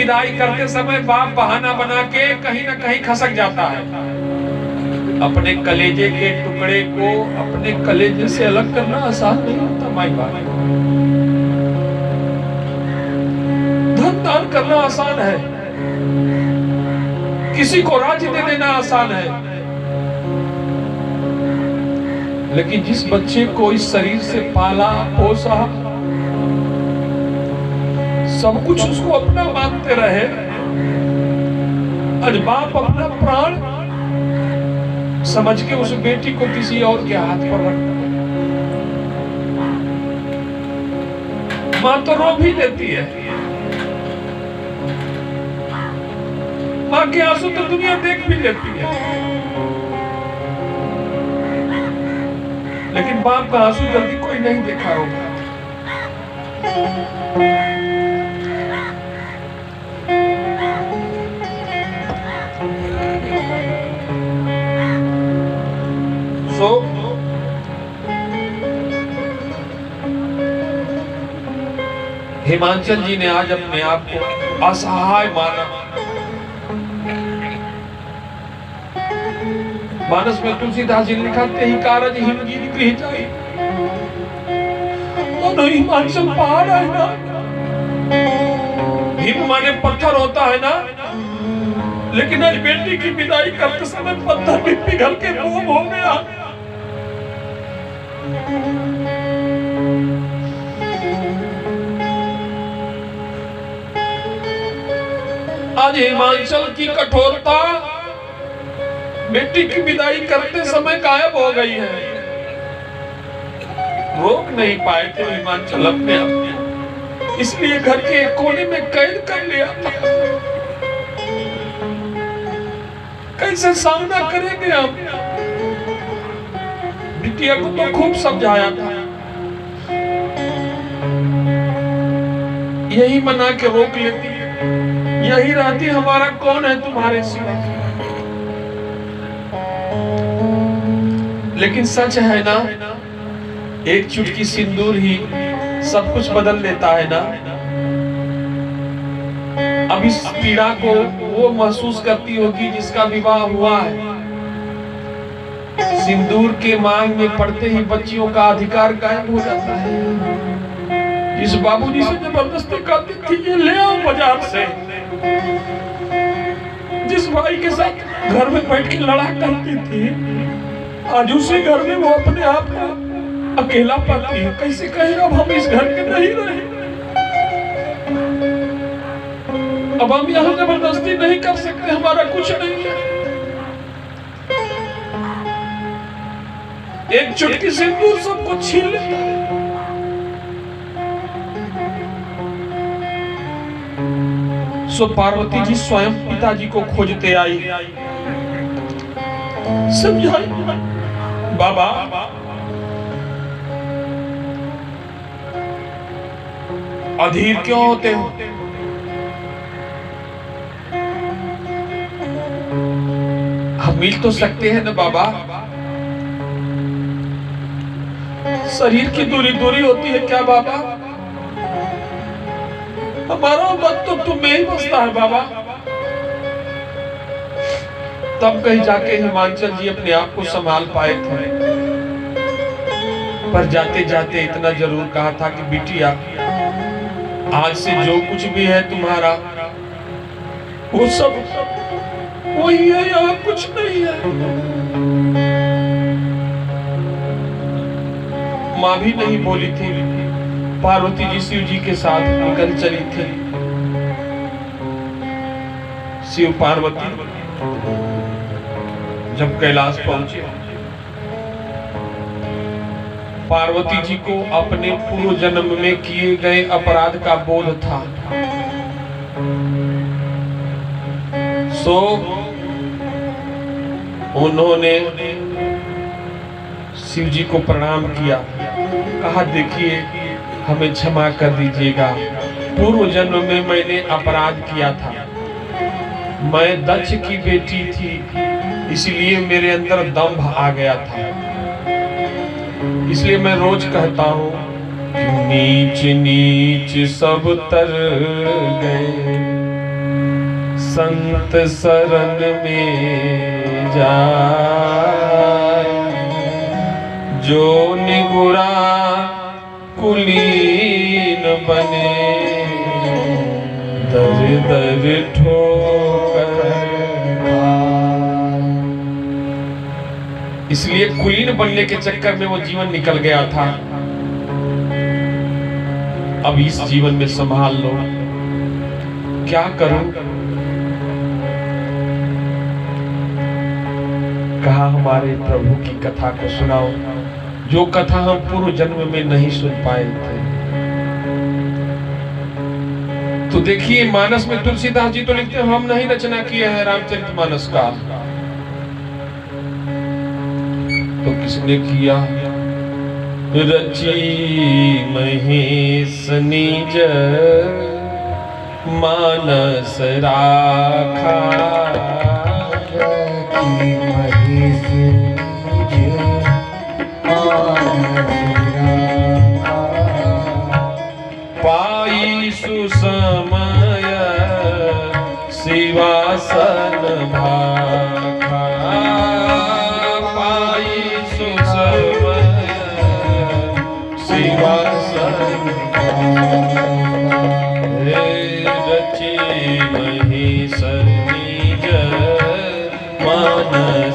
विदाई करते समय बाप बहाना बना के कहीं ना कहीं खसक जाता है। अपने कलेजे के टुकड़े को अपने कलेजे से अलग करना आसान नहीं होता माई बाप। धन दान करना आसान है, किसी को राज्य दे देना आसान है, लेकिन जिस बच्चे को इस शरीर से पाला पोसा, सब कुछ उसको अपना मानते रहे, आज बाप अपना प्राण समझ के उस बेटी को किसी और के हाथ पर रखता है। मां तो रो भी देती है, मां के आंसू तो दुनिया देख भी लेती है, लेकिन बाप का आंसू जल्दी कोई नहीं देखा होगा। हिमांचल जी ने आज अपने आप को असहाय माना। मानस में तुलसीदास जी लिखा ही कारज हिमगीत गृह जाई। हिमांचल पहाड़ है ना, हिम माने पत्थर होता है ना, लेकिन आज बेटी की विदाई करते समय पत्थर भी पिघल के मोम हो गया। आज हिमांचल की कठोरता बेटी की विदाई करते समय गायब हो गई है। रोक नहीं पाए थे हिमांचल अपने आप, इसलिए घर के कोने में कैद कर लिया था। कैसे सामना करेंगे हम? बिटिया को तो खूब समझाया था, यही मना के रोक लेती, यही रहती, हमारा कौन है तुम्हारे सिवा। लेकिन सच है ना, एक चुटकी सिंदूर ही सब कुछ बदल देता है ना। अब इस पीड़ा को वो महसूस करती होगी जिसका विवाह हुआ है। सिंदूर के मांग में पड़ते ही बच्चियों का अधिकार गायब हो जाता है। इस बाबूजी से जबरदस्ती करती थी ये ले आओ बाजार से, जिस भाई के साथ घर में बैठ के लड़ा करती थी, आज उसी घर में वो अपने आप को अकेला पाती है। कैसे कहे अब हम इस घर के नहीं रहे, अब हम यहाँ जबरदस्ती नहीं कर सकते, हमारा कुछ नहीं है। एक चुटकी सिंदूर सबको छीन लेता है। सो पार्वती जी स्वयं पिताजी को खोजते आई, समझाई, बाबा अधीर क्यों होते हो? हम मिल तो सकते हैं ना बाबा, शरीर की दूरी दूरी होती है क्या बाबा? हमारा मन तो तुम्हें ही बसता है बाबा। तब कहीं जाके हिमांचल जी अपने आप को संभाल पाए थे, पर जाते जाते इतना जरूर कहा था कि बिटिया आज से जो कुछ भी है तुम्हारा वो सब वही है, यहाँ कुछ नहीं है। माँ भी नहीं बोली थी, पार्वती जी शिव जी के साथ निकल चली थी। शिव पार्वती जब कैलाश पहुंचे, पार्वती जी को अपने पूर्व जन्म में किए गए अपराध का बोध था। सो उन्होंने शिव जी को प्रणाम किया, कहा देखिए हमें क्षमा कर दीजिएगा, पूर्व जन्म में मैंने अपराध किया था, मैं दक्ष की बेटी थी, इसलिए मेरे अंदर दंभ आ गया था। इसलिए मैं रोज कहता हूँ नीच नीच सब तर गए, संत शरण में जाए, जो निगुरा कुलीन बने, दर दर ठोकर। इसलिए कुलीन बनने के चक्कर में वो जीवन निकल गया था। अब इस जीवन में संभाल लो, क्या करूं? कहा हमारे प्रभु की कथा को सुनाओ, जो कथा हम पूर्व जन्म में नहीं सुन पाए थे। तो देखिए मानस में तुलसीदास जी तो लिखते हैं, हम नहीं रचना किए हैं रामचरितमानस का, तो किसने किया? रची महेश निज मानस राखा, महेश निज मानस राखा, पाई सुसमय शिवासन भाखा, पाई सुसमय शिवासन रचे महेश निज मानस